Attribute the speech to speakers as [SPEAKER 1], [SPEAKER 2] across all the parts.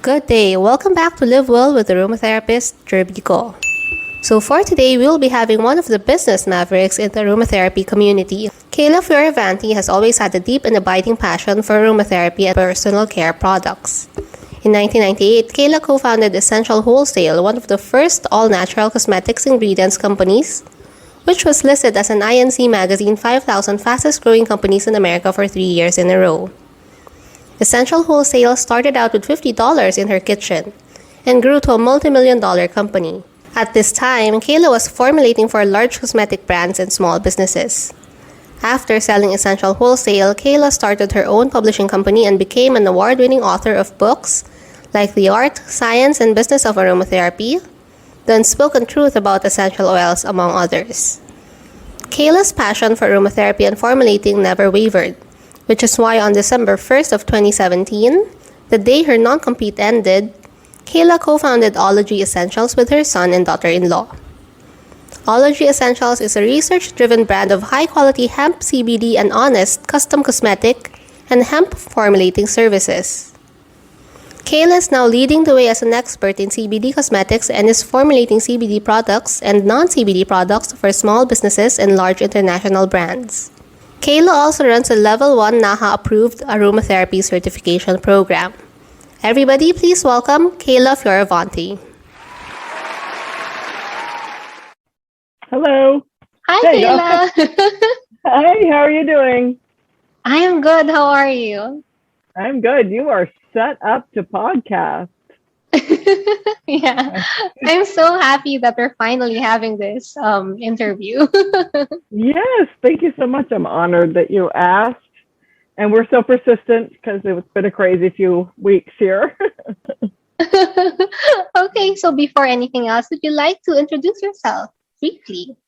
[SPEAKER 1] Good day. Welcome back to Live Well with Aromatherapist, Jerbico. So for today, we'll be having one of the business mavericks in the aromatherapy community. Kayla Fioravanti has always had a deep and abiding passion for aromatherapy and personal care products. In 1998, Kayla co-founded Essential Wholesale, one of the first all-natural cosmetics ingredients companies, which was listed as an INC Magazine 5,000 fastest-growing companies in America for 3 years in a row. Essential Wholesale started out with $50 in her kitchen and grew to a multi-million-dollar company. At this time, Kayla was formulating for large cosmetic brands and small businesses. After selling Essential Wholesale, Kayla started her own publishing company and became an award-winning author of books like The Art, Science, and Business of Aromatherapy, The Unspoken Truth About Essential Oils, among others. Kayla's passion for aromatherapy and formulating never wavered, which is why on December 1st of 2017, the day her non-compete ended, Kayla co-founded Ology Essentials with her son and daughter-in-law. Ology Essentials is a research-driven brand of high-quality hemp, CBD, and honest custom cosmetic and hemp formulating services. Kayla is now leading the way as an expert in CBD cosmetics and is formulating CBD products and non-CBD products for small businesses and large international brands. Kayla also runs a Level 1 NAHA-approved aromatherapy certification program. Everybody, please welcome Kayla Fioravanti.
[SPEAKER 2] Hello.
[SPEAKER 3] Hi,
[SPEAKER 2] There you
[SPEAKER 3] Kayla.
[SPEAKER 2] Hi, how are you doing?
[SPEAKER 3] I am good. How are you?
[SPEAKER 2] I'm good. You are set up to podcast.
[SPEAKER 3] Yeah, I'm so happy that we're finally having this interview.
[SPEAKER 2] Yes, thank you so much. I'm honored that you asked. And we're so persistent because it's been a crazy few weeks here.
[SPEAKER 3] Okay, so before anything else, would you like to introduce yourself briefly?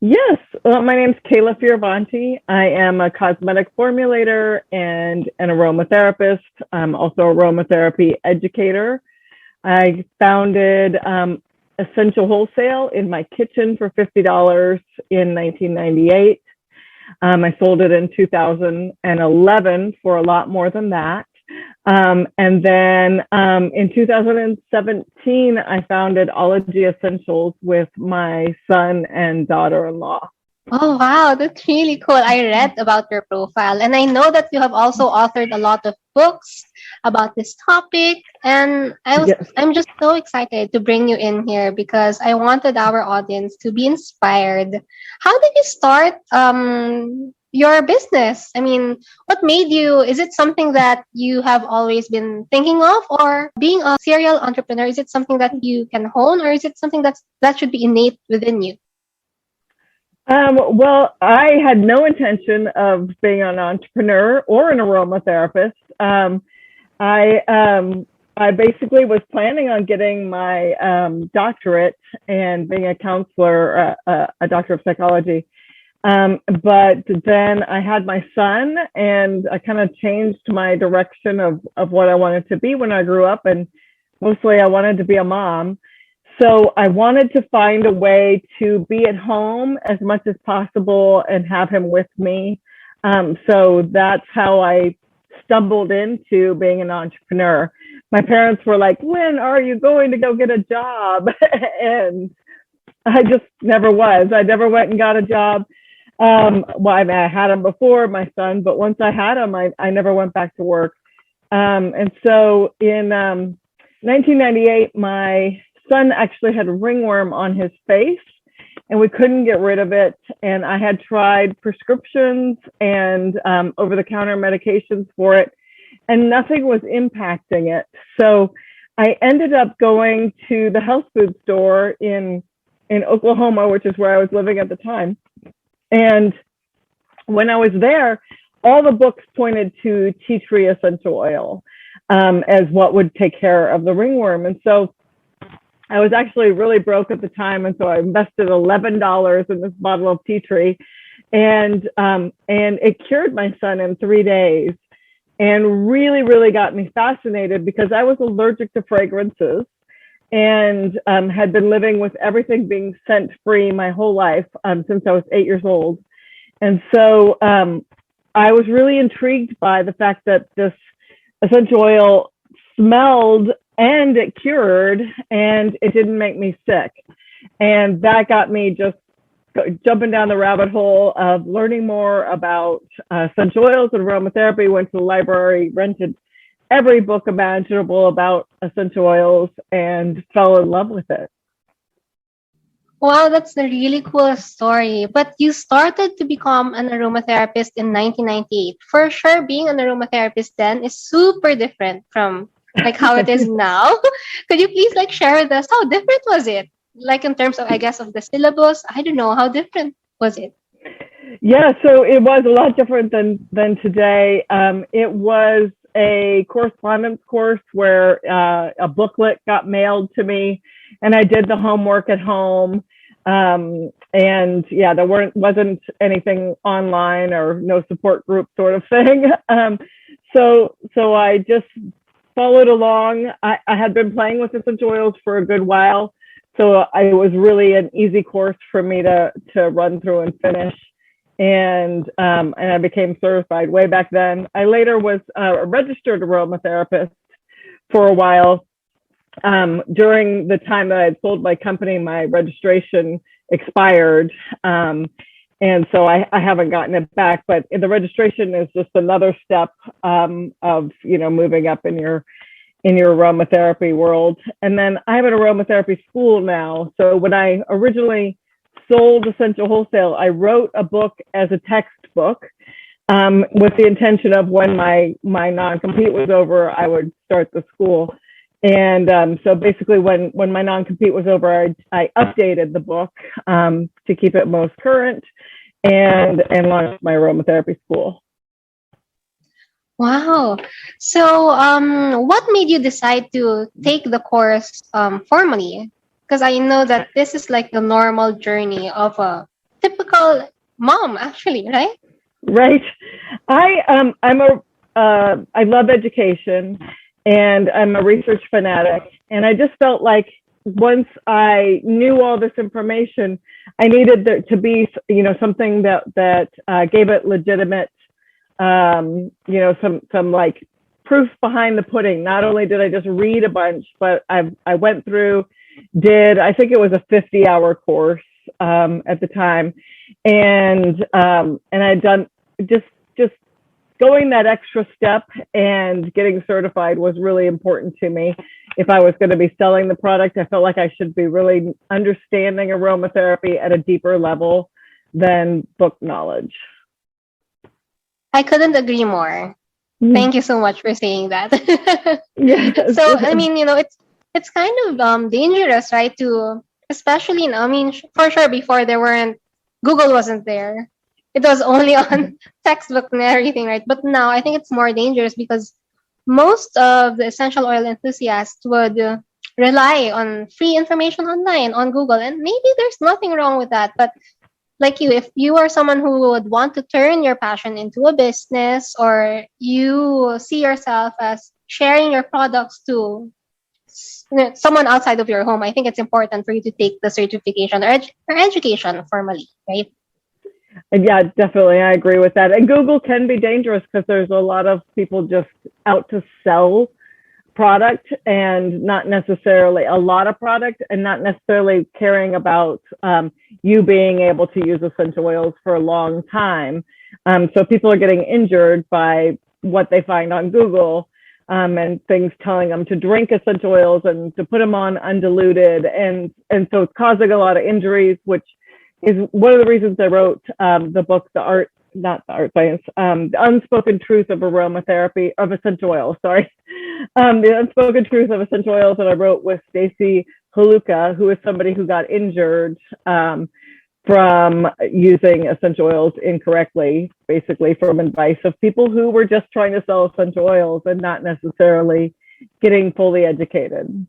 [SPEAKER 2] Yes, my name's Kayla Fioravanti. I am a cosmetic formulator and an aromatherapist. I'm also an aromatherapy educator. I founded Essential Wholesale in my kitchen for $50 in 1998. I sold it in 2011 for a lot more than that. And then in 2017, I founded Ology Essentials with my son and daughter-in-law.
[SPEAKER 3] Oh, wow, that's really cool. I read about your profile, and I know that you have also authored a lot of books about this topic. And I'm just so excited to bring you in here because I wanted our audience to be inspired. How did you start your business? I mean, what made you? Is it something that you have always been thinking of, or being a serial entrepreneur? Is it something that you can hone, or is it something that should be innate within you?
[SPEAKER 2] Well, I had no intention of being an entrepreneur or an aromatherapist. I basically was planning on getting my doctorate and being a counselor, a doctor of psychology. But then I had my son, and I kind of changed my direction of what I wanted to be when I grew up, and mostly I wanted to be a mom. So I wanted to find a way to be at home as much as possible and have him with me. So that's how I stumbled into being an entrepreneur. My parents were like, "When are you going to go get a job?" And I just never was. I never went and got a job. Well, I mean, I had him before, my son, but once I had him, I never went back to work. And so in 1998, my son actually had ringworm on his face, and we couldn't get rid of it. And I had tried prescriptions and over-the-counter medications for it, and nothing was impacting it. So I ended up going to the health food store in Oklahoma, which is where I was living at the time. And when I was there, all the books pointed to tea tree essential oil as what would take care of the ringworm. And so I was actually really broke at the time, and so I invested $11 in this bottle of tea tree, and it cured my son in 3 days, and really, really got me fascinated because I was allergic to fragrances, and had been living with everything being scent free my whole life since I was 8 years old, and so I was really intrigued by the fact that this essential oil smelled and it cured, and it didn't make me sick. And that got me just jumping down the rabbit hole of learning more about essential oils and aromatherapy. Went to the library, rented every book imaginable about essential oils, and fell in love with it.
[SPEAKER 3] Wow, that's a really cool story. But you started to become an aromatherapist in 1998. For sure, being an aromatherapist then is super different from like how it is now. Could you please like share with us how different was it? Like in terms of, I guess, of the syllabus. I don't know, how different was it?
[SPEAKER 2] Yeah, so it was a lot different than today. It was a correspondence course where a booklet got mailed to me, and I did the homework at home. And yeah, there wasn't anything online or no support group sort of thing. So I just followed along. I had been playing with essential oils for a good while, so it was really an easy course for me to run through and finish. And I became certified way back then. I later was a registered aromatherapist for a while. During the time that I had sold my company, my registration expired. And so I haven't gotten it back, but the registration is just another step of, moving up in your aromatherapy world. And then I have an aromatherapy school now. So when I originally sold Essential Wholesale, I wrote a book as a textbook with the intention of when my non-compete was over, I would start the school. And so basically when my non-compete was over, I updated the book to keep it most current and launched my aromatherapy school.
[SPEAKER 3] Wow. So what made you decide to take the course formally? Because I know that this is like the normal journey of a typical mom, actually, right?
[SPEAKER 2] Right. I love education, and I'm a research fanatic. And I just felt like once I knew all this information, I needed there to be, something that gave it legitimate, some like proof behind the pudding. Not only did I just read a bunch, but I went through, I think it was a 50-hour course at the time, and I'd done just going that extra step and getting certified was really important to me. If I was going to be selling the product, I felt like I should be really understanding aromatherapy at a deeper level than book knowledge.
[SPEAKER 3] I couldn't agree more. Thank you so much for saying that.
[SPEAKER 2] Yes.
[SPEAKER 3] So, I mean, it's kind of dangerous, right? Especially, for sure before Google wasn't there. It was only on textbook and everything, right? But now I think it's more dangerous because most of the essential oil enthusiasts would rely on free information online on Google. And maybe there's nothing wrong with that. But like you, if you are someone who would want to turn your passion into a business, or you see yourself as sharing your products to someone outside of your home, I think it's important for you to take the certification or education formally, right?
[SPEAKER 2] Yeah, definitely. I agree with that. And Google can be dangerous because there's a lot of people just out to sell product and not necessarily a lot of product, and not necessarily caring about you being able to use essential oils for a long time. So people are getting injured by what they find on Google, and things telling them to drink essential oils and to put them on undiluted. And so it's causing a lot of injuries, which is one of the reasons I wrote the book, The Unspoken Truth of Aromatherapy, of Essential Oils, sorry. The Unspoken Truth of Essential Oils that I wrote with Stacy Haluka, who is somebody who got injured from using essential oils incorrectly, basically from advice of people who were just trying to sell essential oils and not necessarily getting fully educated.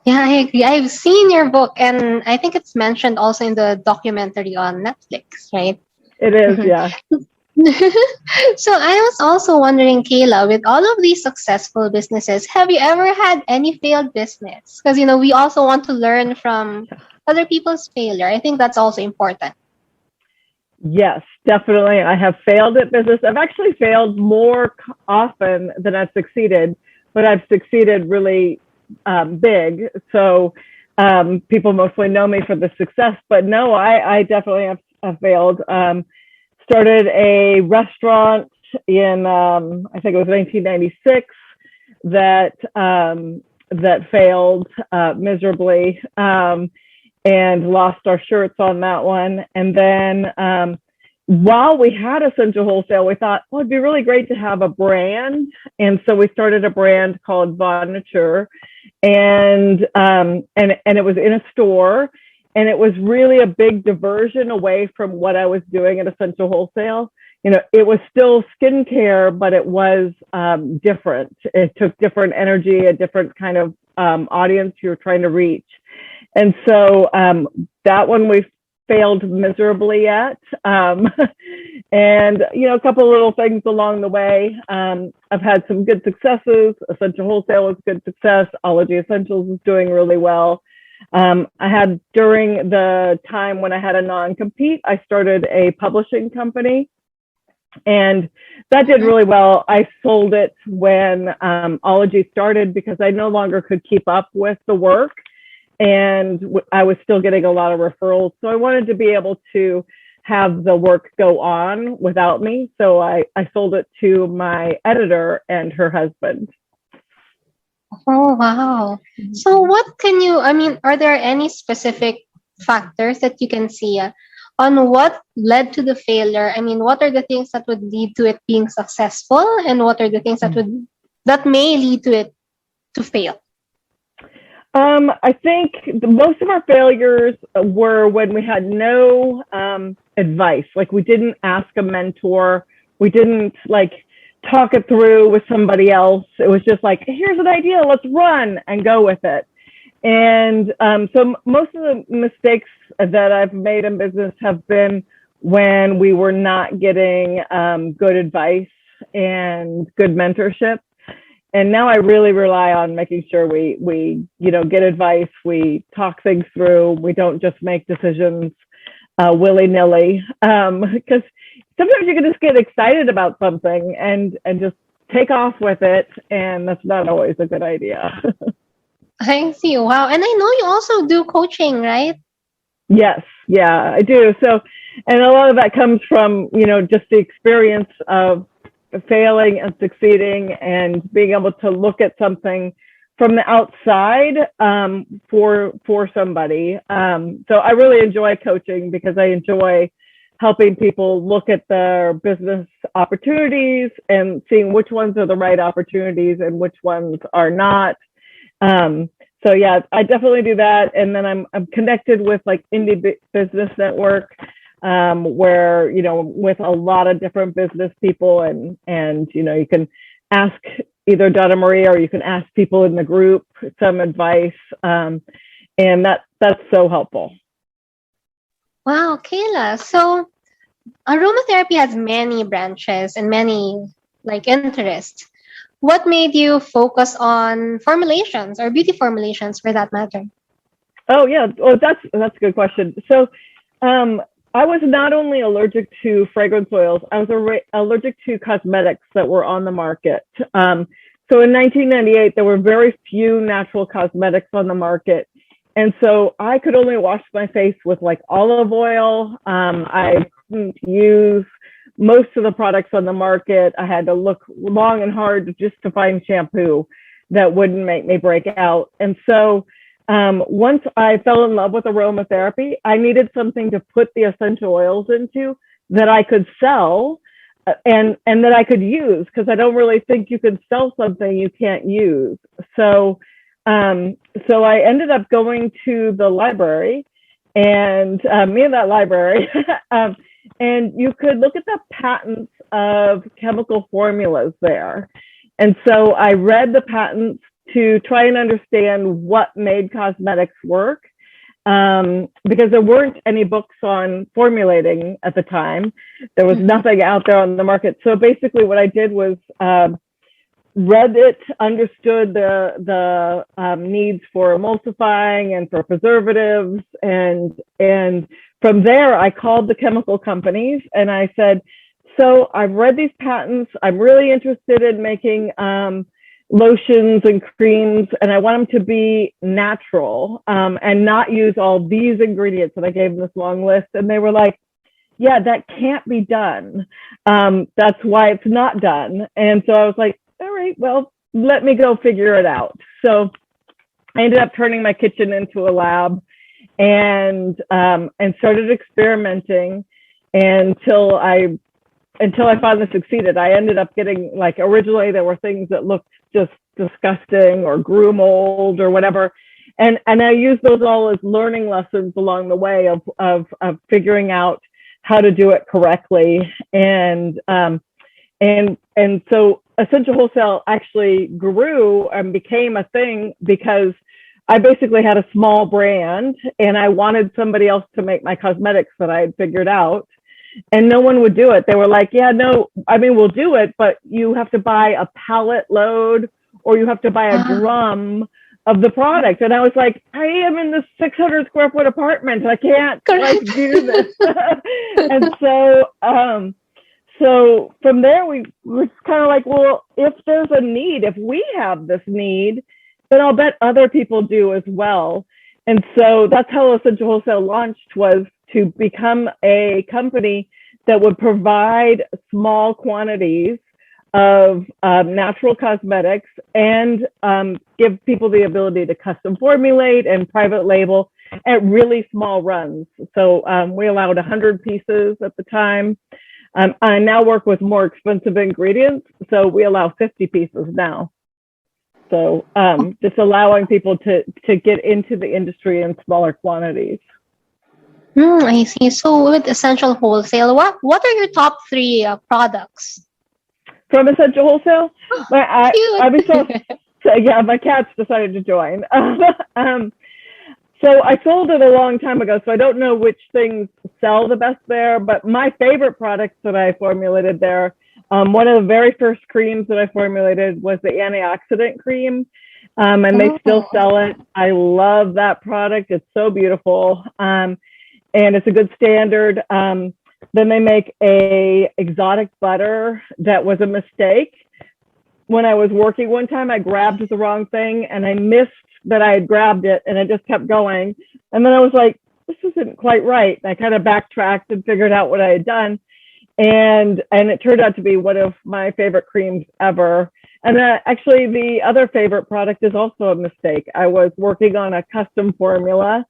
[SPEAKER 3] Yeah, I agree. I've seen your book, and I think it's mentioned also in the documentary on Netflix, right?
[SPEAKER 2] It is, yeah.
[SPEAKER 3] So I was also wondering, Kayla, with all of these successful businesses, have you ever had any failed business? Because, we also want to learn from other people's failure. I think that's also important.
[SPEAKER 2] Yes, definitely. I have failed at business. I've actually failed more often than I've succeeded, but I've succeeded really big. So people mostly know me for the success, but no, I definitely have failed. Started a restaurant in, I think it was 1996 that failed miserably, and lost our shirts on that one. And then while we had Essential Wholesale, we thought, well, it'd be really great to have a brand. And so we started a brand called Von Nature, and it was in a store, and it was really a big diversion away from what I was doing at Essential Wholesale. You know, it was still skincare, but it was different. It took different energy, a different kind of audience you were trying to reach. And so that one we failed miserably at. And, you know, a couple of little things along the way. I've had some good successes. Essential Wholesale was a good success. Ology Essentials is doing really well. I had, during the time when I had a non-compete, I started a publishing company, and that did really well. I sold it when Ology started because I no longer could keep up with the work, and I was still getting a lot of referrals. So I wanted to be able to have the work go on without me. So I sold it to my editor and her husband.
[SPEAKER 3] Oh, wow. So what can you, I mean, are there any specific factors that you can see on what led to the failure? I mean, what are the things that would lead to it being successful, and what are the things that may lead to it to fail?
[SPEAKER 2] I think most of our failures were when we had no advice. Like, we didn't ask a mentor. We didn't talk it through with somebody else. It was just like, here's an idea, let's run and go with it. And so most of the mistakes that I've made in business have been when we were not getting good advice and good mentorship. And now I really rely on making sure we get advice, we talk things through, we don't just make decisions willy-nilly, because sometimes you can just get excited about something and just take off with it, and that's not always a good idea.
[SPEAKER 3] I see. Wow. And I know you also do coaching, right?
[SPEAKER 2] Yes. Yeah, I do. So, and a lot of that comes from, just the experience of failing and succeeding, and being able to look at something from the outside for somebody. So I really enjoy coaching because I enjoy helping people look at their business opportunities and seeing which ones are the right opportunities and which ones are not. So yeah, I definitely do that. And then I'm connected with Indie Business Network, where, with a lot of different business people, and you can ask either Donna Maria, or you can ask people in the group some advice. And that's so helpful.
[SPEAKER 3] Wow, Kayla. So aromatherapy has many branches and many interests. What made you focus on formulations, or beauty formulations for that matter?
[SPEAKER 2] Oh yeah, well that's a good question. So I was not only allergic to fragrance oils, I was allergic to cosmetics that were on the market. So in 1998, there were very few natural cosmetics on the market. And so I could only wash my face with olive oil. I didn't use most of the products on the market. I had to look long and hard just to find shampoo that wouldn't make me break out. And so once I fell in love with aromatherapy, I needed something to put the essential oils into that I could sell and that I could use, because I don't really think you can sell something you can't use. So I ended up going to the library, and me and that library, and you could look at the patents of chemical formulas there. And so I read the patents to try and understand what made cosmetics work, because there weren't any books on formulating at the time. There was nothing out there on the market. So basically what I did was read it, understood the needs for emulsifying and for preservatives, and from there I called the chemical companies and I said, so I've read these patents, I'm really interested in making lotions and creams, and I want them to be natural, and not use all these ingredients. And I gave them this long list, and they were like, yeah, that can't be done. That's why it's not done. And so I was like, all right, well, let me go figure it out. So I ended up turning my kitchen into a lab, and started experimenting until I finally succeeded. I ended up getting, like, originally there were things that looked just disgusting or grew mold or whatever. And I used those all as learning lessons along the way of figuring out how to do it correctly. And so Essential Wholesale actually grew and became a thing because I basically had a small brand and I wanted somebody else to make my cosmetics that I had figured out. And no one would do it. They were like, yeah, no, I mean, we'll do it, but you have to buy a pallet load or you have to buy a drum of the product. And I was like, I am in this 600 square foot apartment. I can't like do this. And so from there, we was kind of like, well, if there's a need, if we have this need, then I'll bet other people do as well. And so that's how Essential Wholesale launched, was to become a company that would provide small quantities of natural cosmetics and give people the ability to custom formulate and private label at really small runs. So we allowed 100 pieces at the time. I now work with more expensive ingredients, so we allow 50 pieces now. So just allowing people to get into the industry in smaller quantities.
[SPEAKER 3] I see. So with Essential Wholesale, what are your top 3 products?
[SPEAKER 2] From Essential Wholesale? Yeah, my cats decided to join. So I sold it a long time ago, so I don't know which things sell the best there, but my favorite products that I formulated there, one of the very first creams that I formulated was the antioxidant cream, and they still sell it. I love that product. It's so beautiful. And it's a good standard. Then they make a exotic butter that was a mistake. When I was working one time, I grabbed the wrong thing and I missed that I had grabbed it, and I just kept going. And then I was like, this isn't quite right. And I kind of backtracked and figured out what I had done. And it turned out to be one of my favorite creams ever. And actually the other favorite product is also a mistake. I was working on a custom formula,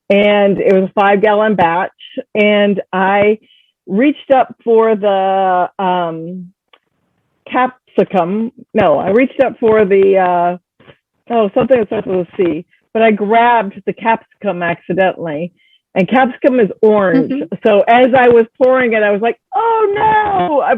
[SPEAKER 2] and it was a 5-gallon batch, and I reached up for the capsicum. No, I reached up for the something that starts with a C, but I grabbed the capsicum accidentally, and capsicum is orange. So as I was pouring it, I was like, oh no, I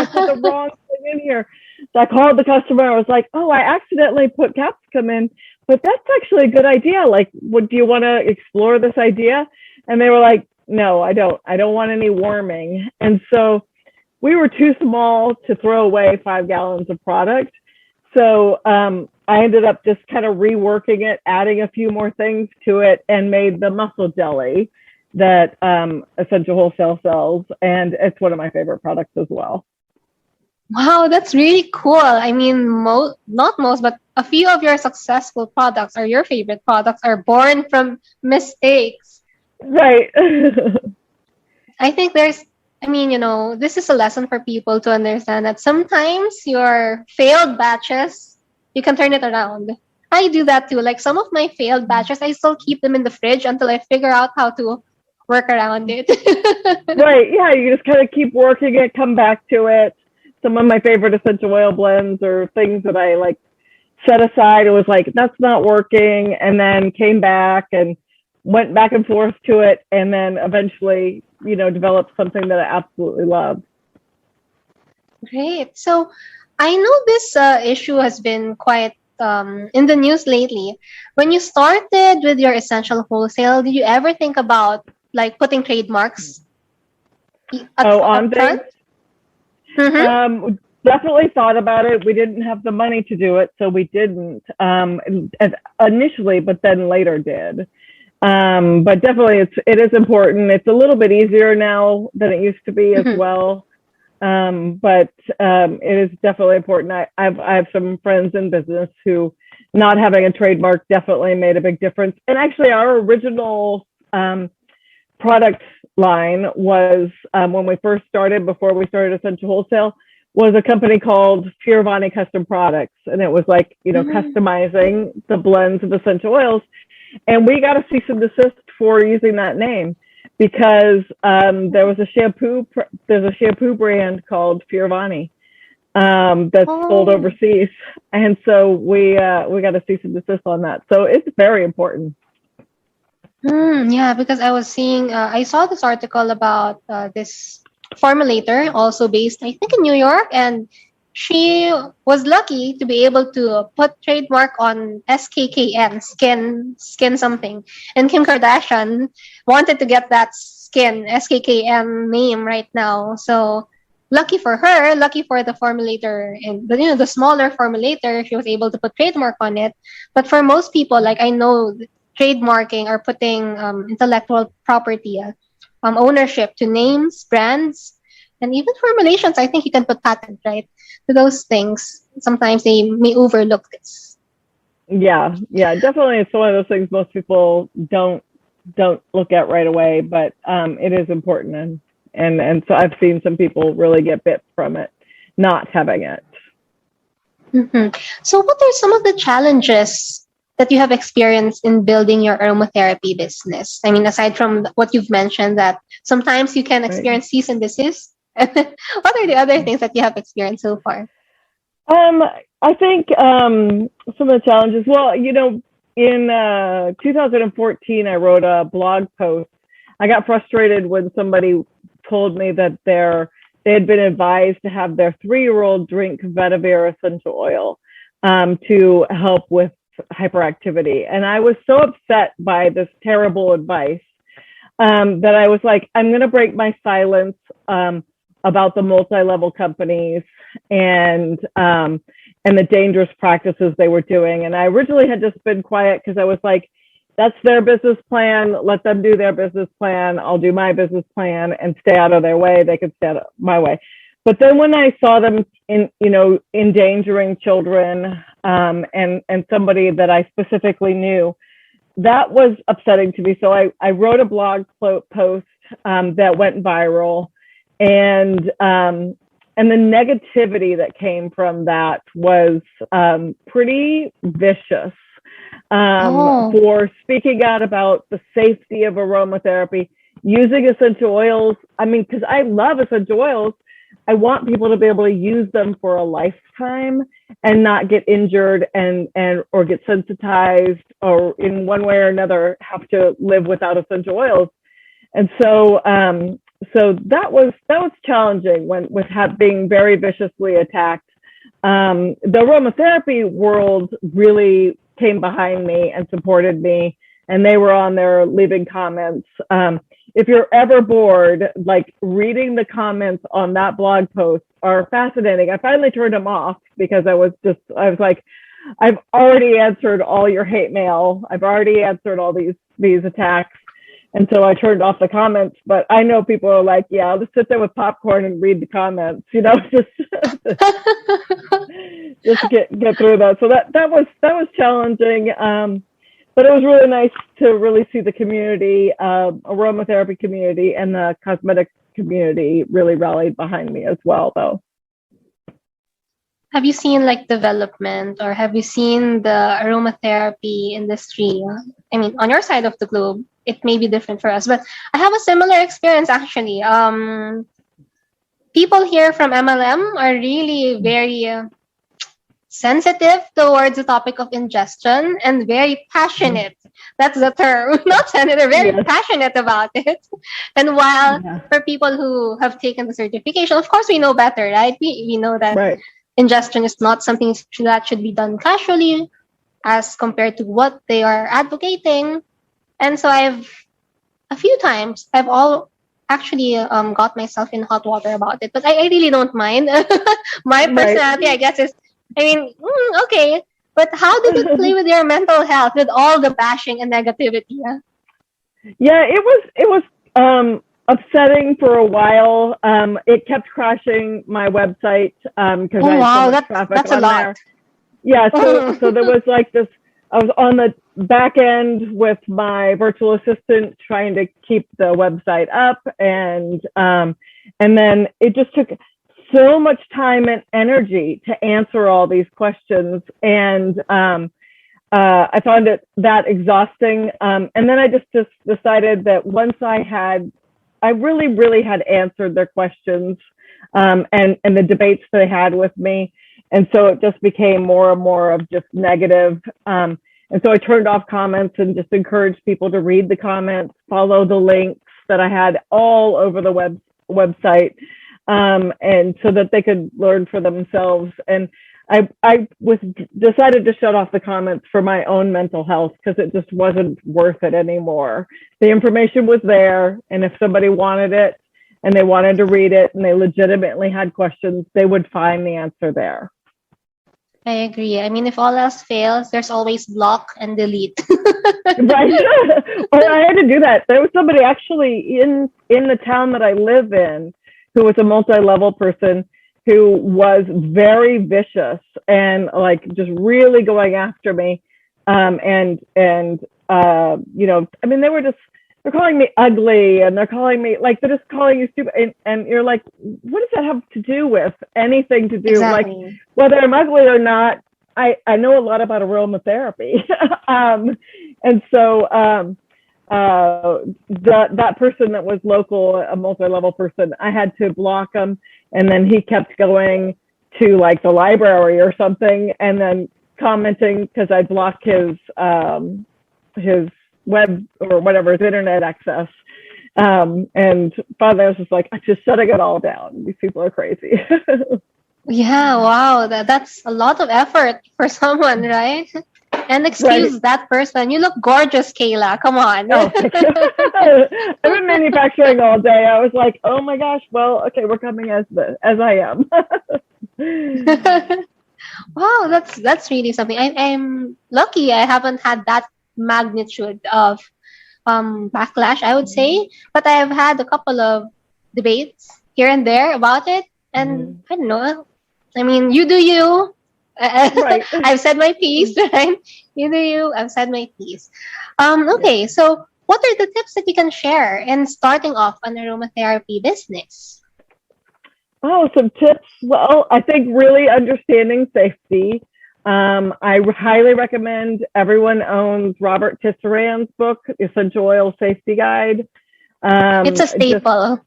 [SPEAKER 2] put the wrong thing in here. So I called the customer. I was like, oh, I accidentally put capsicum in, but that's actually a good idea. Like, do you want to explore this idea? And they were like, no, I don't want any warming. And so we were too small to throw away 5 gallons of product. So I ended up just kind of reworking it, adding a few more things to it, and made the mussel jelly that Essential Wholesale sells. And it's one of my favorite products as well.
[SPEAKER 3] Wow, that's really cool. I mean, not most, but a few of your successful products, or your favorite products, are born from mistakes.
[SPEAKER 2] Right.
[SPEAKER 3] I think this is a lesson for people to understand that sometimes your failed batches, you can turn it around. I do that too. Like, some of my failed batches, I still keep them in the fridge until I figure out how to work around it.
[SPEAKER 2] Right. Yeah. You just kind of keep working it, come back to it. Some of my favorite essential oil blends or things that I like set aside. It was like, that's not working. And then came back and went back and forth to it. And then eventually, developed something that I absolutely love.
[SPEAKER 3] Great. So I know this issue has been quite in the news lately. When you started with your Essential Wholesale, did you ever think about like putting trademarks
[SPEAKER 2] on things? Definitely thought about it. We didn't have the money to do it, so we didn't initially, but then later did. But definitely it is important. It's a little bit easier now than it used to be as well. But it is definitely important. I have some friends in business who not having a trademark definitely made a big difference. And actually, our original product line was when we first started, before we started Essential Wholesale, was a company called Fioravanti Custom Products. And it was like, customizing the blends of essential oils. And we got a cease and desist for using that name because there's a shampoo brand called Fioravanti that's sold overseas. And so we got a cease and desist on that. So it's very important.
[SPEAKER 3] Yeah, because I was seeing, I saw this article about this formulator, also based, I think, in New York, and she was lucky to be able to put trademark on SKKN, skin something, and Kim Kardashian wanted to get that skin SKKN name right now. So lucky for her, lucky for the formulator, and the smaller formulator, she was able to put trademark on it. But for most people, like I know, trademarking or putting intellectual property ownership to names, brands, and even formulations. I think you can put patent, right? To those things. Sometimes they may overlook this.
[SPEAKER 2] Yeah, definitely. It's one of those things most people don't look at right away, but it is important. And so I've seen some people really get bit from it, not having it.
[SPEAKER 3] Mm-hmm. So what are some of the challenges that you have experienced in building your aromatherapy business? I mean, aside from what you've mentioned, that sometimes you can experience cease and desist. What are the other things that you have experienced so far?
[SPEAKER 2] I think some of the challenges, well, in 2014, I wrote a blog post. I got frustrated when somebody told me that they had been advised to have their 3-year-old drink vetiver essential oil to help with hyperactivity. And I was so upset by this terrible advice that I was like, I'm going to break my silence about the multi-level companies and the dangerous practices they were doing. And I originally had just been quiet because I was like, that's their business plan. Let them do their business plan. I'll do my business plan and stay out of their way. They could stay out of my way. But then when I saw them endangering children and somebody that I specifically knew, that was upsetting to me. So I wrote a blog post that went viral, and the negativity that came from that was pretty vicious for speaking out about the safety of aromatherapy, using essential oils. I mean, because I love essential oils. I want people to be able to use them for a lifetime and not get injured and or get sensitized or in one way or another have to live without essential oils. And so that was challenging with being very viciously attacked. The aromatherapy world really came behind me and supported me, and they were on there leaving comments. If you're ever bored, like, reading the comments on that blog post are fascinating. I finally turned them off because I was like, I've already answered all your hate mail. I've already answered all these attacks. And so I turned off the comments, but I know people are like, yeah, I'll just sit there with popcorn and read the comments, just get through that. So that was challenging. But it was really nice to really see the community, aromatherapy community and the cosmetic community really rallied behind me as well, though.
[SPEAKER 3] Have you seen development, or have you seen the aromatherapy industry? I mean, on your side of the globe, it may be different for us, but I have a similar experience actually. People here from MLM are really very sensitive towards the topic of ingestion and very passionate. That's the term. Not sensitive, very passionate about it. And while for people who have taken the certification, of course we know better, right? We know that ingestion is not something that should be done casually as compared to what they are advocating. And so a few times I've actually got myself in hot water about it, but I really don't mind. My personality, I guess, is, okay, but how did it play with your mental health with all the bashing and negativity?
[SPEAKER 2] Yeah, it was upsetting for a while. It kept crashing my website because I had so much traffic
[SPEAKER 3] that's a
[SPEAKER 2] on
[SPEAKER 3] lot.
[SPEAKER 2] there. Yeah, so there was like this. I was on the back end with my virtual assistant trying to keep the website up, and then it just took so much time and energy to answer all these questions, and I found it that exhausting. And then I just decided that once I really had answered their questions, and the debates they had with me. And so it just became more and more of just negative. And so I turned off comments and just encouraged people to read the comments, follow the links that I had all over the website, and so that they could learn for themselves. And I decided to shut off the comments for my own mental health because it just wasn't worth it anymore. The information was there, and if somebody wanted it and they wanted to read it and they legitimately had questions, they would find the answer there.
[SPEAKER 3] I agree. I mean, if all else fails, there's always block and delete.
[SPEAKER 2] Right. I had to do that. There was somebody actually in the town that I live in who was a multi-level person who was very vicious and like just really going after me. And you know, I mean, they're calling me ugly, and they're just calling you stupid. And you're like, what does that have to do with anything to do?
[SPEAKER 3] Exactly.
[SPEAKER 2] Like, whether I'm ugly or not, I know a lot about aromatherapy. And so that person that was local, a multi-level person, I had to block him. And then he kept going to like the library or something, and then commenting because I blocked his web or whatever, his internet access. And finally I was just like, I'm just shutting it all down. These people are crazy.
[SPEAKER 3] Yeah, wow. That's a lot of effort for someone, right? And excuse that person. You look gorgeous, Kayla. Come on.
[SPEAKER 2] Oh, I've been manufacturing all day. I was like, oh my gosh, well, okay, we're coming as I am.
[SPEAKER 3] Wow, that's really something. I'm lucky I haven't had that magnitude of backlash, I would say. But I've had a couple of debates here and there about it. And I don't know. I mean, you do you.
[SPEAKER 2] Right.
[SPEAKER 3] I've said my piece, right? You do you. I've said my piece. Okay, so what are the tips that you can share in starting off an aromatherapy business?
[SPEAKER 2] Oh, some tips. Well, I think really understanding safety. I highly recommend everyone owns Robert Tisserand's book, Essential Oil Safety Guide.
[SPEAKER 3] It's a staple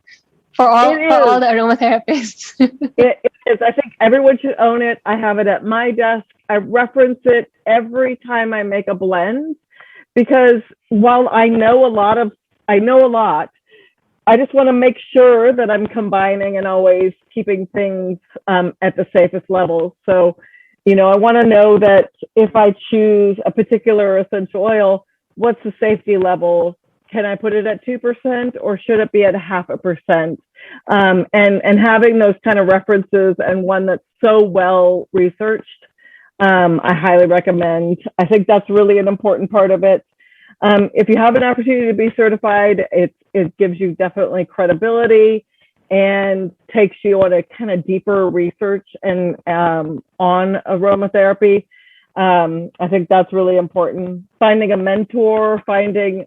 [SPEAKER 3] for all the aromatherapists.
[SPEAKER 2] It is. I think everyone should own it. I have it at my desk. I reference it every time I make a blend because while I know a lot, I just want to make sure that I'm combining and always keeping things at the safest level. So, you know, I want to know that if I choose a particular essential oil, what's the safety level? Can I put it at 2% or should it be at 0.5%? And having those kind of references and one that's so well researched, I highly recommend. I think that's really an important part of it. If you have an opportunity to be certified, it gives you definitely credibility and takes you on a kind of deeper research and on aromatherapy. I think that's really important. Finding a mentor, following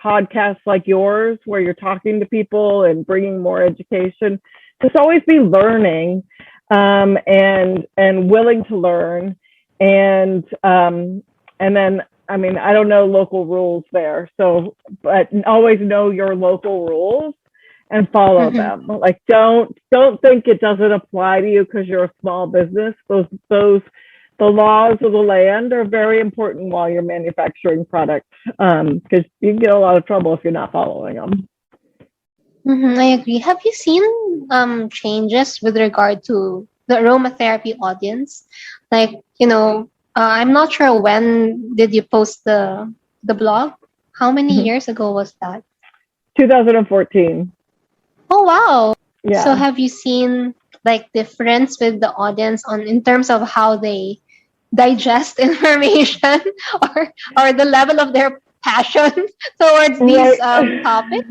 [SPEAKER 2] podcasts like yours where you're talking to people and bringing more education. Just always be learning and willing to learn. And then, I mean, I don't know local rules there. So, but always know your local rules and follow them. Like, don't think it doesn't apply to you because you're a small business. The laws of the land are very important while you're manufacturing products because you can get a lot of trouble if you're not following them.
[SPEAKER 3] I agree. Have you seen changes with regard to the aromatherapy audience? Like, I'm not sure when did you post the blog? How many years ago was that?
[SPEAKER 2] 2014.
[SPEAKER 3] Oh, wow.
[SPEAKER 2] Yeah.
[SPEAKER 3] So have you seen like difference with the audience in terms of how they digest information or the level of their passion towards these topics?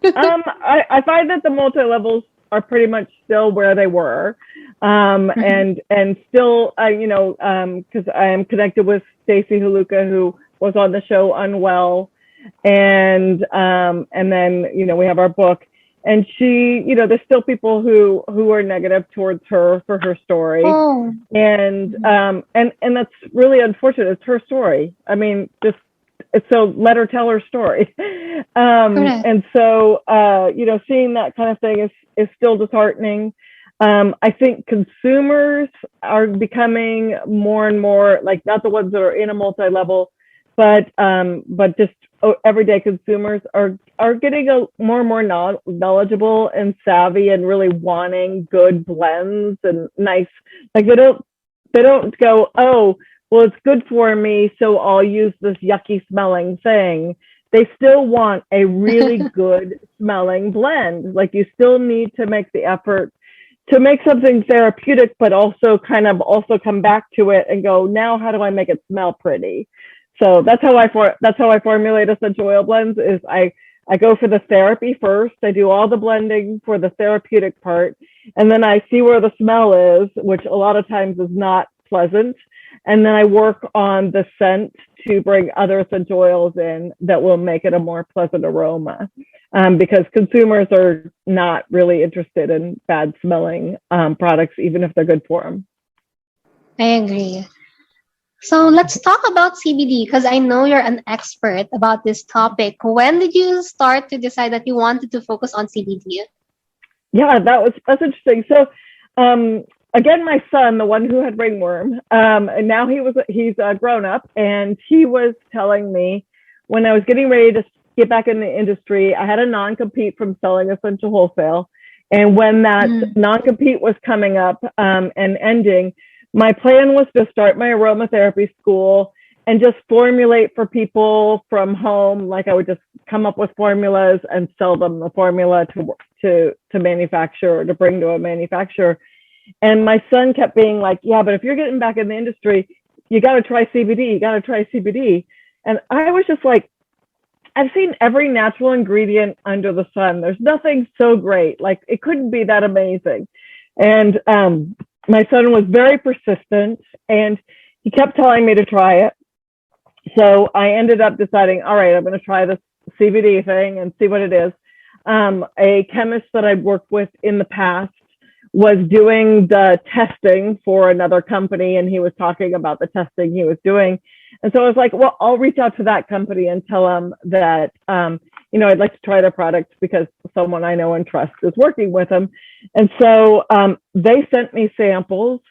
[SPEAKER 2] I find that the multi-levels are pretty much still where they were. And still, because I am connected with Stacey Haluka, who was on the show Unwell. And then, we have our book. And she, there's still people who are negative towards her for her story.
[SPEAKER 3] Oh.
[SPEAKER 2] And that's really unfortunate. It's her story. I mean, so let her tell her story. And so, seeing that kind of thing is still disheartening. I think consumers are becoming more and more, like, not the ones that are in a multi-level, but just everyday consumers are getting more and more knowledgeable and savvy and really wanting good blends and nice, like, they don't go, oh, well, it's good for me, so I'll use this yucky smelling thing. They still want a really good smelling blend. Like, you still need to make the effort to make something therapeutic, but also come back to it and go, now how do I make it smell pretty? So that's how I formulate essential oil blends. Is I go for the therapy first. I do all the blending for the therapeutic part, and then I see where the smell is, which a lot of times is not pleasant. And then I work on the scent to bring other essential oils in that will make it a more pleasant aroma. Because consumers are not really interested in bad smelling products, even if they're good for them.
[SPEAKER 3] I agree. So let's talk about CBD, because I know you're an expert about this topic. When did you start to decide that you wanted to focus on CBD?
[SPEAKER 2] Yeah, that's interesting. So again, my son, the one who had ringworm, and now he's grown up, and he was telling me when I was getting ready to get back in the industry, I had a non-compete from selling Essential Wholesale. And when that non-compete was coming up and ending, my plan was to start my aromatherapy school and just formulate for people from home. Like, I would just come up with formulas and sell them the formula to manufacture, or to bring to a manufacturer. And my son kept being like, yeah, but if you're getting back in the industry, you got to try CBD. You got to try CBD. And I was just like, I've seen every natural ingredient under the sun. There's nothing so great. Like, it couldn't be that amazing. And my son was very persistent, and he kept telling me to try it. So I ended up deciding, all right, I'm going to try this CBD thing and see what it is. A chemist that I'd worked with in the past was doing the testing for another company, and he was talking about the testing he was doing. And so I was like, well, I'll reach out to that company and tell them that, I'd like to try their product because someone I know and trust is working with them. And so they sent me samples,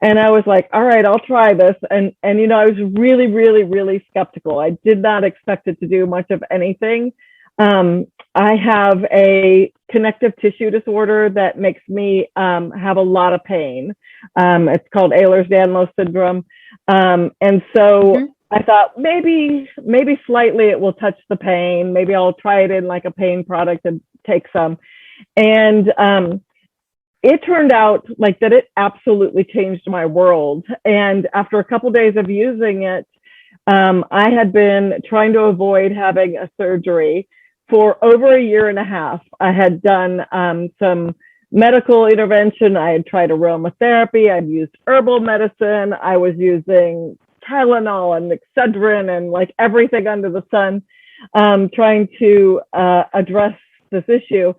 [SPEAKER 2] and I was like, all right, I'll try this. And I was really, really, really skeptical. I did not expect it to do much of anything. I have a connective tissue disorder that makes me have a lot of pain. It's called Ehlers-Danlos syndrome. And so I thought maybe slightly it will touch the pain. Maybe I'll try it in like a pain product and take some. And it turned out like that it absolutely changed my world. And after a couple of days of using it, I had been trying to avoid having a surgery for over a year and a half. I had done some medical intervention. I had tried aromatherapy. I'd used herbal medicine. I was using Tylenol and Excedrin and like everything under the sun, trying to address this issue.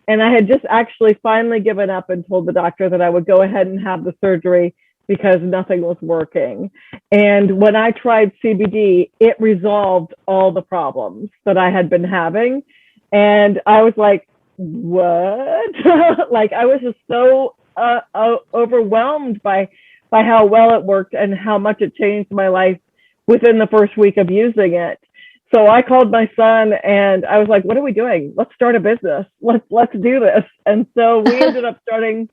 [SPEAKER 2] And I had just actually finally given up and told the doctor that I would go ahead and have the surgery because nothing was working. And when I tried CBD, it resolved all the problems that I had been having. And I was like, what? Like, I was just so overwhelmed by how well it worked and how much it changed my life within the first week of using it. So I called my son and I was like, what are we doing? Let's start a business. Let's do this. And so we ended up starting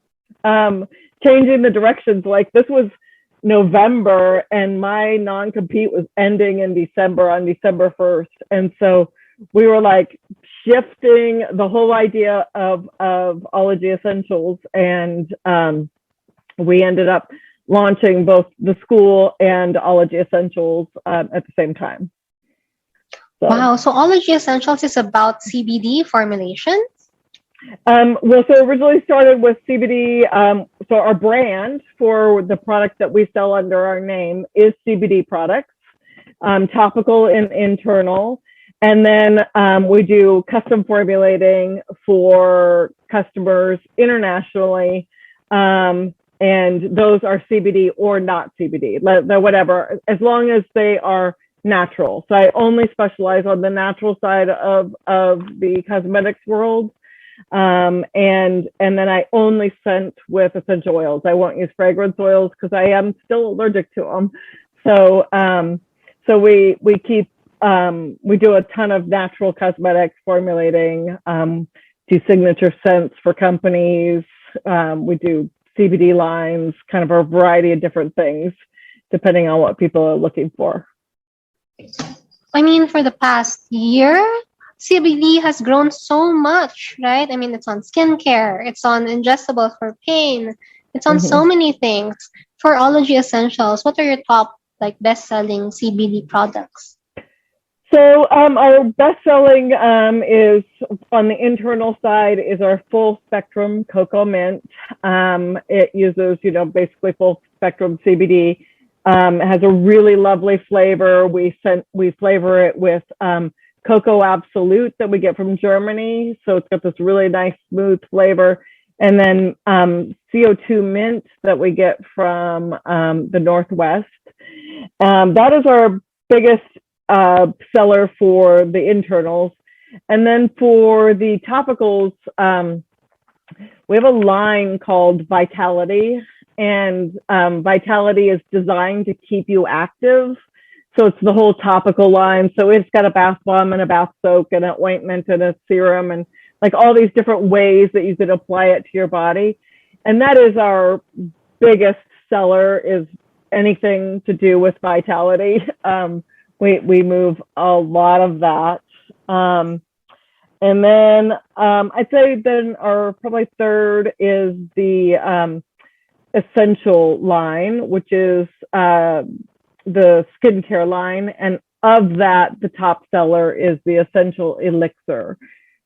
[SPEAKER 2] changing the directions. Like, this was November and my non-compete was ending in December, on December 1st. And so we were like shifting the whole idea of Ology Essentials. And we ended up launching both the school and Ology Essentials at the same time. So,
[SPEAKER 3] wow. So Ology Essentials is about CBD formulation?
[SPEAKER 2] Well, so originally started with CBD. So our brand for the products that we sell under our name is CBD products, topical and internal. And then we do custom formulating for customers internationally. And those are CBD or not CBD, whatever, as long as they are natural. So I only specialize on the natural side of the cosmetics world. And then I only scent with essential oils. I won't use fragrance oils because I am still allergic to them. So we do a ton of natural cosmetics formulating, do signature scents for companies. We do CBD lines, kind of a variety of different things, depending on what people are looking for.
[SPEAKER 3] I mean, for the past year, CBD has grown so much, right? I mean, it's on skincare, it's on ingestibles for pain, it's on so many things. For Ology Essentials, what are your top best-selling CBD products?
[SPEAKER 2] So our best-selling is on the internal side is our full spectrum cocoa mint. It uses, basically full spectrum CBD. It has a really lovely flavor. We flavor it with Cocoa Absolute that we get from Germany. So it's got this really nice, smooth flavor. And then CO2 mint that we get from the Northwest. That is our biggest seller for the internals. And then for the topicals, we have a line called Vitality. And Vitality is designed to keep you active. So it's the whole topical line. So it's got a bath bomb and a bath soak and an ointment and a serum and all these different ways that you could apply it to your body. And that is our biggest seller, is anything to do with Vitality. We move a lot of that. And then I'd say then our probably third is the Essential line, which is the skincare line. And of that, the top seller is the Essential Elixir,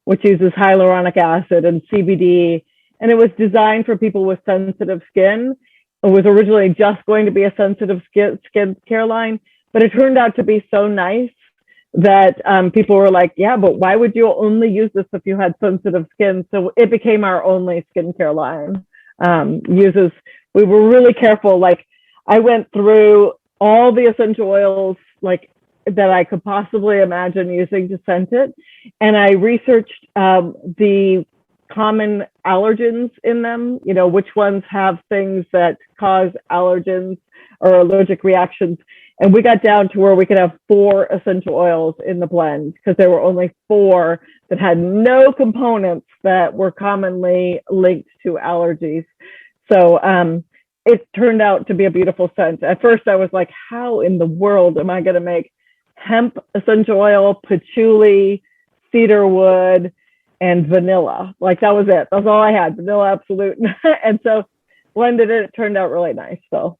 [SPEAKER 2] which uses hyaluronic acid and CBD. And it was designed for people with sensitive skin. It was originally just going to be a sensitive skin care line, but it turned out to be so nice that people were like, yeah, but why would you only use this if you had sensitive skin? So it became our only skincare line. We were really careful. I went through all the essential oils that I could possibly imagine using to scent it. And I researched the common allergens in them, which ones have things that cause allergens or allergic reactions. And we got down to where we could have 4 essential oils in the blend because there were only 4 that had no components that were commonly linked to allergies. So it turned out to be a beautiful scent. At first I was like, how in the world am I going to make hemp essential oil, patchouli, cedarwood, and vanilla? That was it. That was all I had, vanilla absolute. And so blended it, it turned out really nice. So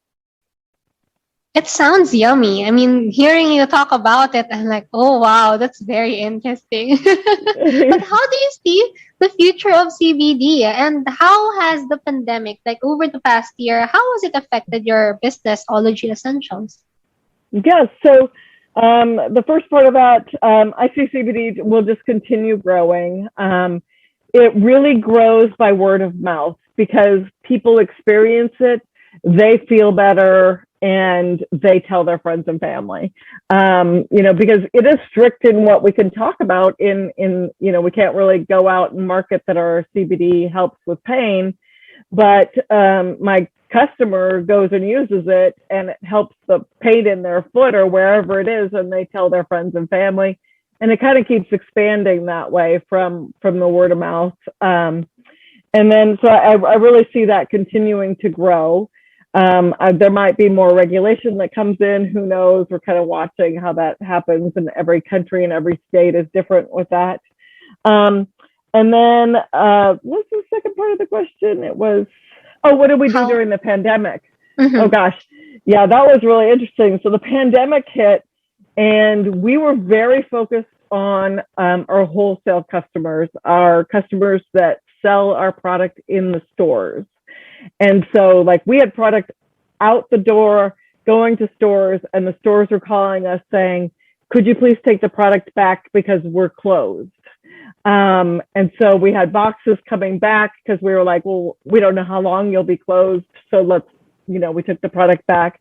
[SPEAKER 3] it sounds yummy. I mean, hearing you talk about it, I'm like, oh, wow, that's very interesting. But how do you see the future of CBD? And how has the pandemic, over the past year, how has it affected your business, Ology Essentials?
[SPEAKER 2] Yes. So the first part of that, I see CBD will just continue growing. It really grows by word of mouth because people experience it, they feel better, and they tell their friends and family, because it is strict in what we can talk about in, we can't really go out and market that our CBD helps with pain, but my customer goes and uses it and it helps the pain in their foot or wherever it is, and they tell their friends and family, and it kind of keeps expanding that way from the word of mouth. And then, so I really see that continuing to grow. There might be more regulation that comes in. Who knows? We're kind of watching how that happens, and every country and every state is different with that. And then what's the second part of the question? It was, what did we do during the pandemic? Oh gosh. Yeah, that was really interesting. So the pandemic hit, And we were very focused on our wholesale customers, our customers that sell our product in the stores. And so like we had product out the door, going to stores, and the stores were calling us saying, could you please take the product back because we're closed? And so we had boxes coming back because we were like, well, we don't know how long you'll be closed. So let's, we took the product back.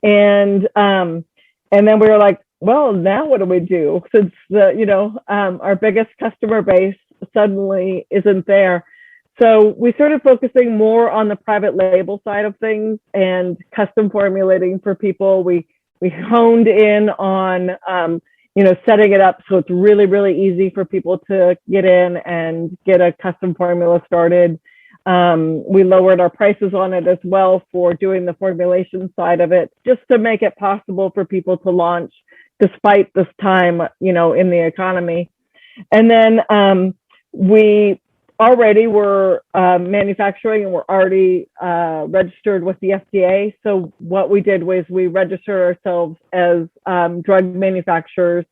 [SPEAKER 2] And then we were like, well, now what do we do? Since our biggest customer base suddenly isn't there. So we started focusing more on the private label side of things and custom formulating for people. We honed in on, setting it up so it's really, really easy for people to get in and get a custom formula started. We lowered our prices on it as well for doing the formulation side of it, just to make it possible for people to launch despite this time, in the economy. And then we already were manufacturing and we're already registered with the FDA. So what we did was we registered ourselves as drug manufacturers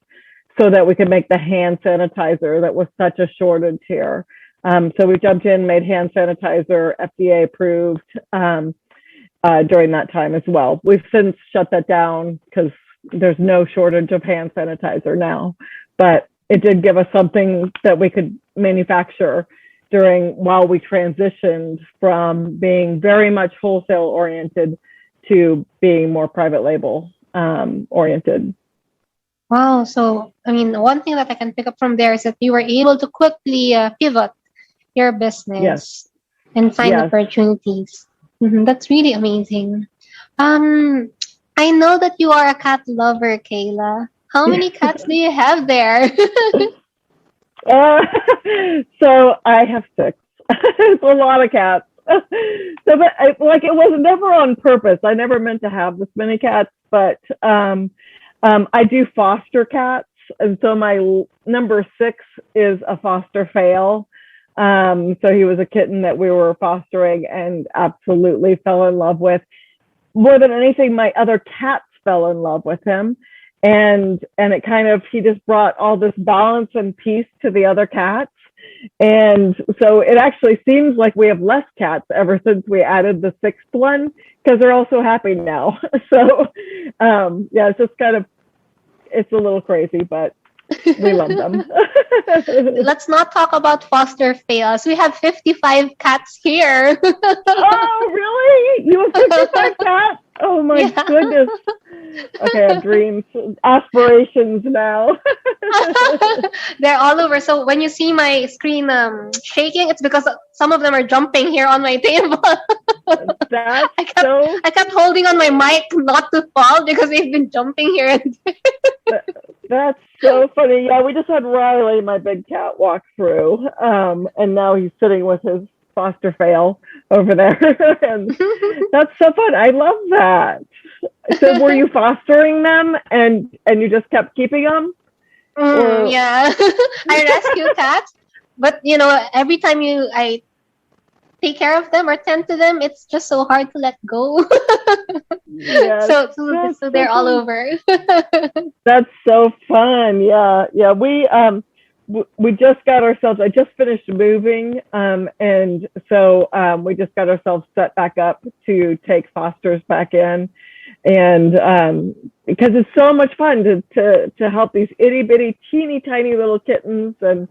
[SPEAKER 2] so that we could make the hand sanitizer that was such a shortage here. So we jumped in, made hand sanitizer FDA approved during that time as well. We've since shut that down because there's no shortage of hand sanitizer now, but it did give us something that we could manufacture while we transitioned from being very much wholesale oriented to being more private label oriented.
[SPEAKER 3] Wow. So, one thing that I can pick up from there is that you were able to quickly pivot your business and find opportunities. That's really amazing. I know that you are a cat lover, Kayla. How many cats do you have there?
[SPEAKER 2] So I have 6. It's a lot of cats. So, but it was never on purpose. I never meant to have this many cats, but I do foster cats, and so my number 6 is a foster fail. So he was a kitten that we were fostering and absolutely fell in love with. More than anything, my other cats fell in love with him. And it kind of, he just brought all this balance and peace to the other cats. And so it actually seems like we have less cats ever since we added the 6th one, because they're all so happy now. So it's just kind of, it's a little crazy, but we love them.
[SPEAKER 3] Let's not talk about foster fails. We have 55 cats here.
[SPEAKER 2] Oh, really? You have 55 cats? Oh my goodness. Okay, I have dreams, aspirations now.
[SPEAKER 3] They're all over. So when you see my screen shaking, it's because some of them are jumping here on my table. I kept holding on my mic not to fall because they've been jumping here and there.
[SPEAKER 2] That's so funny. Yeah, we just had Riley, my big cat, walk through, and now he's sitting with his foster fail over there. And that's so fun. I love that. So were you fostering them and you just kept keeping them?
[SPEAKER 3] Yeah. I rescue cats, but every time I take care of them or tend to them, it's just so hard to let go.
[SPEAKER 2] Yes,
[SPEAKER 3] so they're all over.
[SPEAKER 2] That's so fun. Yeah. We just got ourselves, I just finished moving, and so we just got ourselves set back up to take fosters back in, and because it's so much fun to help these itty bitty teeny tiny little kittens and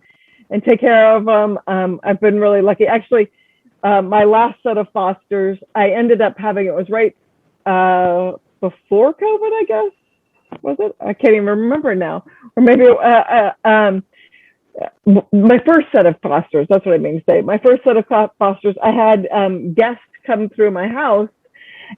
[SPEAKER 2] take care of them. I've been really lucky. Actually, my last set of fosters, I ended up having, it was right before COVID, I guess. Was it? I can't even remember now. Or maybe my first set of fosters, that's what I mean to say. My first set of fosters, I had guests come through my house,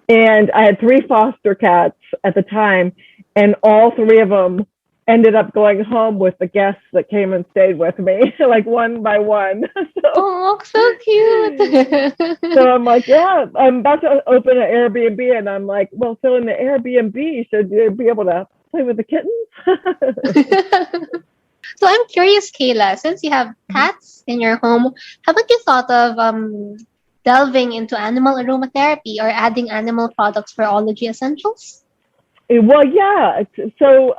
[SPEAKER 2] and I had 3 foster cats at the time, and all 3 of them ended up going home with the guests that came and stayed with me, like one by one.
[SPEAKER 3] Oh, so cute.
[SPEAKER 2] So I'm like, yeah, I'm about to open an Airbnb, and I'm like, well, so in the Airbnb, should you be able to play with the kittens?
[SPEAKER 3] So I'm curious, Kayla, since you have cats in your home, haven't you thought of delving into animal aromatherapy or adding animal products for Ology Essentials?
[SPEAKER 2] Well, yeah. So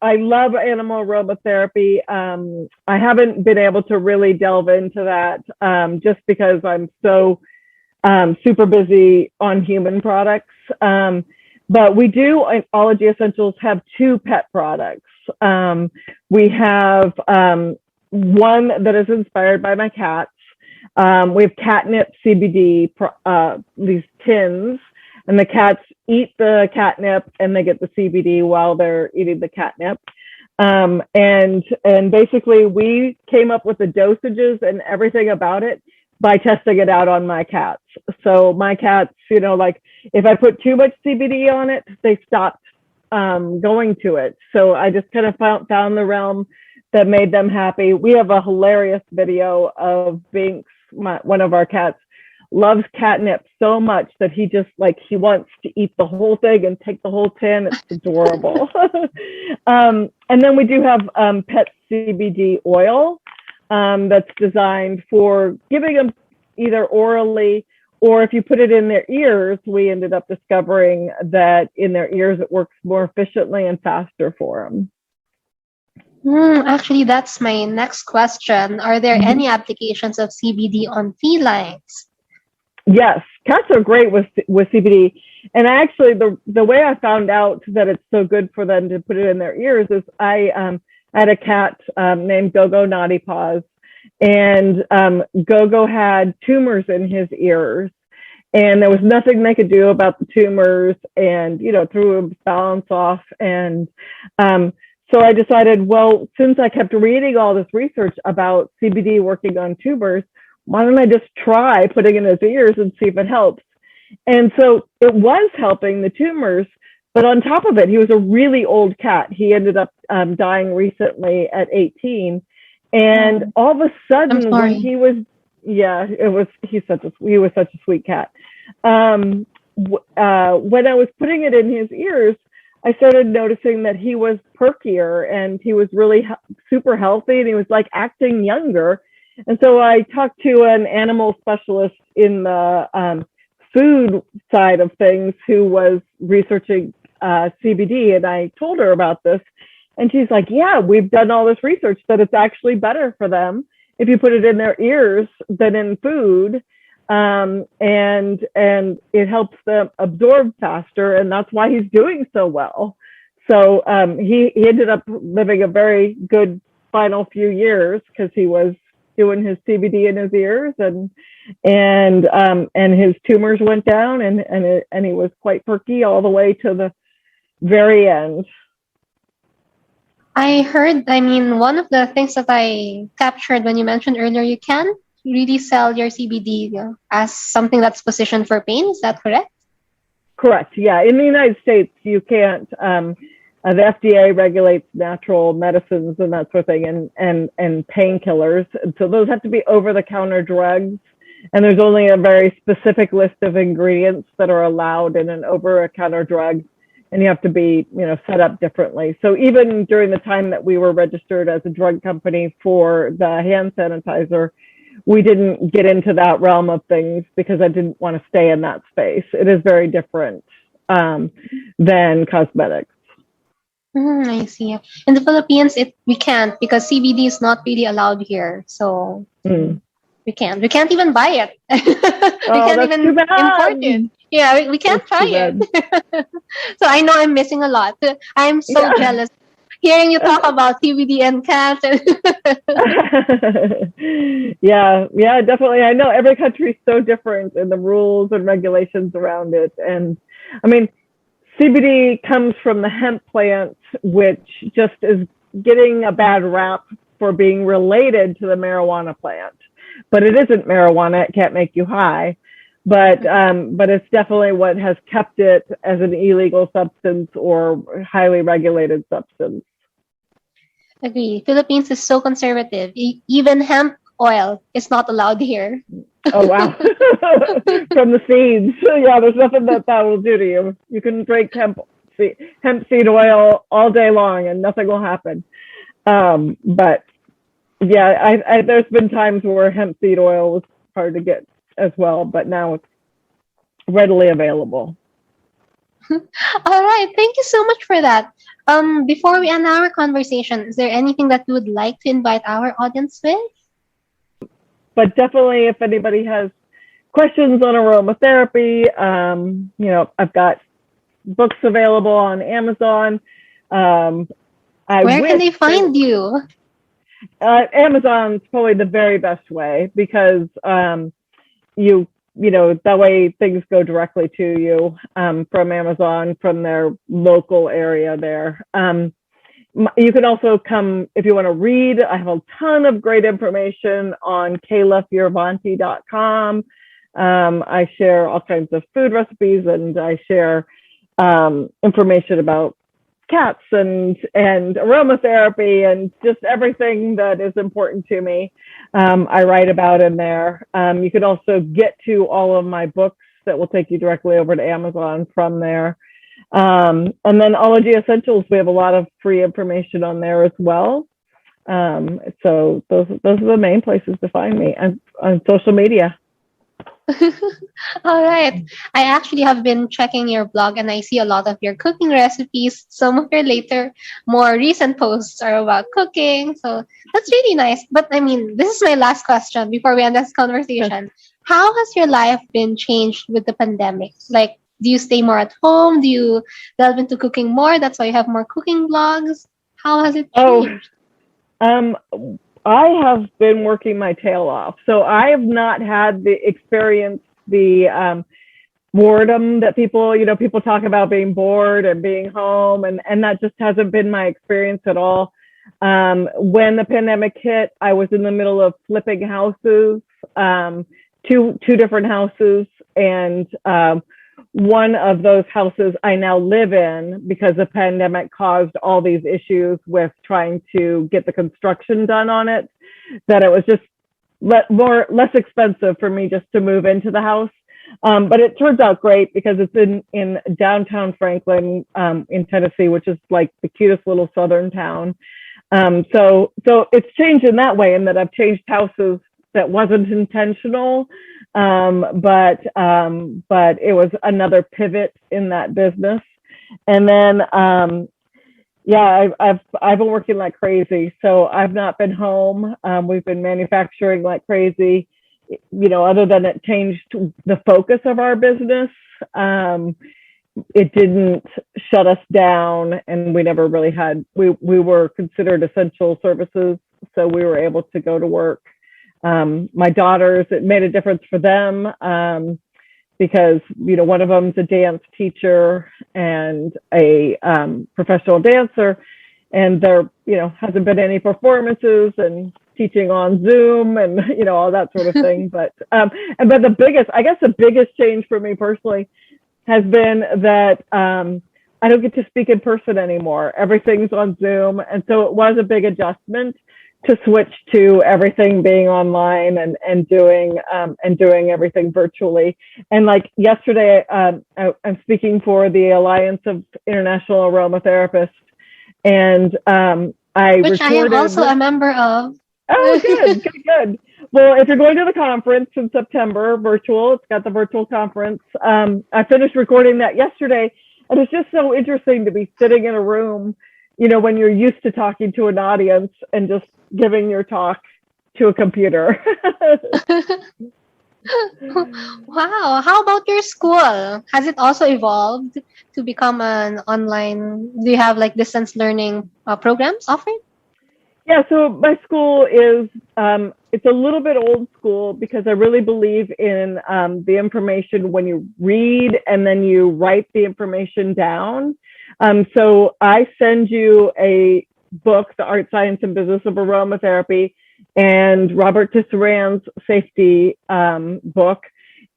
[SPEAKER 2] I love animal aromatherapy. I haven't been able to really delve into that just because I'm so super busy on human products. But we do, Ology Essentials, have two pet products. We have one that is inspired by my cats. We have catnip CBD, these tins, and the cats eat the catnip and they get the CBD while they're eating the catnip. And basically we came up with the dosages and everything about it by testing it out on my cats. So my cats, you know, like if I put too much CBD on it, they stopped going to it. So I just kind of found the realm that made them happy. We have a hilarious video of Binks, one of our cats, loves catnip so much that he just like he wants to eat the whole thing and take the whole tin. It's adorable. And then we do have pet CBD oil that's designed for giving them either orally or if you put it in their ears. We ended up discovering that in their ears it works more efficiently and faster for them.
[SPEAKER 3] Actually, that's my next question. Are there any applications of CBD on felines?
[SPEAKER 2] Yes, cats are great with CBD. And actually, the way I found out that it's so good for them to put it in their ears is I had a cat named Gogo Naughty Paws, and Gogo had tumors in his ears, and there was nothing they could do about the tumors, and you know, threw his balance off. And so I decided, well, since I kept reading all this research about CBD working on tumors, why don't I just try putting it in his ears and see if it helps? And so it was helping the tumors, but on top of it, he was a really old cat. He ended up dying recently at 18. And all of a sudden, when he was, he was such a sweet cat. When I was putting it in his ears, I started noticing that he was perkier and he was really super healthy and he was like acting younger. And so I talked to an animal specialist in the food side of things who was researching CBD, and I told her about this. And she's like, yeah, we've done all this research that it's actually better for them if you put it in their ears than in food. And it helps them absorb faster, and that's why he's doing so well. So he ended up living a very good final few years because he was doing his CBD in his ears, and his tumors went down, and he was quite perky all the way to the very end.
[SPEAKER 3] I heard, one of the things that I captured when you mentioned earlier, you can really sell your CBD as something that's positioned for pain. Is that correct?
[SPEAKER 2] Correct. Yeah. In the United States, you can't. The FDA regulates natural medicines and that sort of thing, and painkillers. And so those have to be over-the-counter drugs. And there's only a very specific list of ingredients that are allowed in an over-the-counter drug. And you have to be, set up differently. So even during the time that we were registered as a drug company for the hand sanitizer, we didn't get into that realm of things because I didn't want to stay in that space. It is very different than cosmetics.
[SPEAKER 3] I see. In the Philippines, we can't because CBD is not really allowed here. So we can't even buy it. We can't even import it. Yeah, we can't try it. So I know I'm missing a lot. I'm so jealous hearing you talk about CBD and cats.
[SPEAKER 2] Yeah, definitely. I know every country is so different in the rules and regulations around it. And I mean, CBD comes from the hemp plant, which just is getting a bad rap for being related to the marijuana plant. But it isn't marijuana. It can't make you high. But it's definitely what has kept it as an illegal substance or highly regulated substance.
[SPEAKER 3] Agree. Philippines is so conservative. Even hemp oil is not allowed here.
[SPEAKER 2] Oh, wow. From the seeds. Yeah, there's nothing that will do to you. You can drink hemp seed oil all day long and nothing will happen. But yeah, there's been times where hemp seed oil was hard to get as well, but now it's readily available.
[SPEAKER 3] All right. Thank you so much for that. Before we end our conversation, is there anything that you would like to invite our audience with?
[SPEAKER 2] But definitely, if anybody has questions on aromatherapy, I've got books available on Amazon.
[SPEAKER 3] Where can they find you?
[SPEAKER 2] Amazon's probably the very best way because that way things go directly to you from Amazon, from their local area there. You can also come if you want to read. I have a ton of great information on kaylafioravanti.com. I share all kinds of food recipes, and I share information about cats and aromatherapy and just everything that is important to me. I write about in there. You can also get to all of my books that will take you directly over to Amazon from there. And then Ology Essentials, we have a lot of free information on there as well. So those are the main places to find me, and on social media.
[SPEAKER 3] All right. I actually have been checking your blog and I see a lot of your cooking recipes. Some of your more recent posts are about cooking. So that's really nice. But I mean, this is my last question before we end this conversation. How has your life been changed with the pandemic? Like, do you stay more at home? Do you delve into cooking more? That's why you have more cooking blogs. How has it changed?
[SPEAKER 2] I have been working my tail off. So I have not had the experience, the boredom that people talk about, being bored and being home. And that just hasn't been my experience at all. When the pandemic hit, I was in the middle of flipping houses, two different houses. And one of those houses I now live in because the pandemic caused all these issues with trying to get the construction done on it, that it was just less expensive for me just to move into the house. But it turns out great because it's in downtown Franklin, in Tennessee, which is like the cutest little southern town. So it's changed in that way, in that I've changed houses that wasn't intentional. But it was another pivot in that business. And then, I've been working like crazy. So I've not been home. We've been manufacturing like crazy, other than it changed the focus of our business. It didn't shut us down, and we never really we were considered essential services. So we were able to go to work. My daughters, it made a difference for them because, one of them's a dance teacher and a professional dancer, and there, hasn't been any performances and teaching on Zoom and, all that sort of thing. But the biggest change for me personally has been that I don't get to speak in person anymore. Everything's on Zoom. And so it was a big adjustment to switch to everything being online and doing everything virtually. And like yesterday, I'm speaking for the Alliance of International Aromatherapists, and
[SPEAKER 3] Which I am also a member of.
[SPEAKER 2] Oh, good. Well, if you're going to the conference in September, virtual, it's got the virtual conference. I finished recording that yesterday, and it's just so interesting to be sitting in a room, when you're used to talking to an audience and just giving your talk to a computer.
[SPEAKER 3] Wow. How about your school? Has it also evolved to become an online? Do you have like distance learning programs offered?
[SPEAKER 2] Yeah, so my school is, it's a little bit old school because I really believe in the information when you read and then you write the information down. So I send you a book, The Art, Science, and Business of Aromatherapy, and Robert Tisserand's safety book,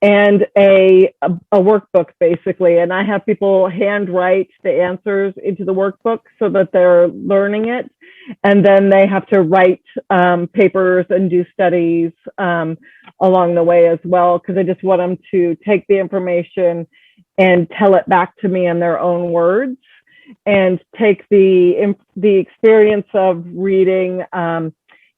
[SPEAKER 2] and a workbook, basically. And I have people handwrite the answers into the workbook so that they're learning it. And then they have to write papers and do studies along the way as well, because I just want them to take the information and tell it back to me in their own words, and take the experience of reading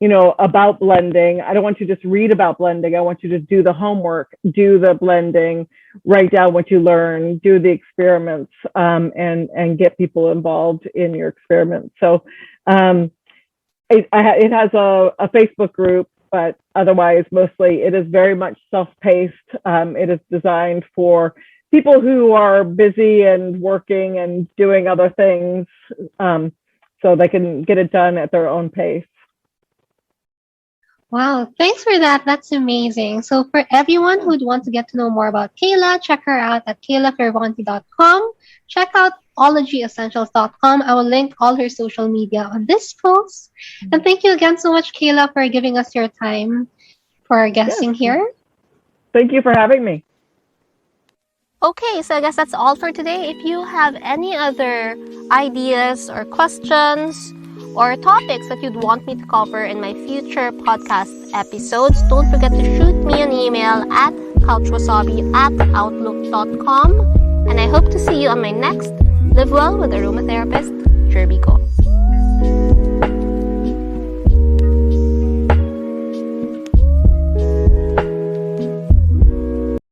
[SPEAKER 2] about blending. I don't want you to just read about blending. I want you to do the homework, do the blending, write down what you learn, do the experiments, and get people involved in your experiments. So it has a Facebook group, but otherwise, mostly it is very much self-paced. It is designed for people who are busy and working and doing other things, so they can get it done at their own pace.
[SPEAKER 3] Wow, thanks for that. That's amazing. So for everyone who'd want to get to know more about Kayla, check her out at kaylafioravanti.com. Check out ologyessentials.com. I will link all her social media on this post. And thank you again so much, Kayla, for giving us your time for guesting here.
[SPEAKER 2] Thank you for having me.
[SPEAKER 1] Okay, so I guess that's all for today. If you have any other ideas or questions or topics that you'd want me to cover in my future podcast episodes, don't forget to shoot me an email at couchwasabi@outlook.com. And I hope to see you on my next Live Well with Aromatherapist, Jerby Ko.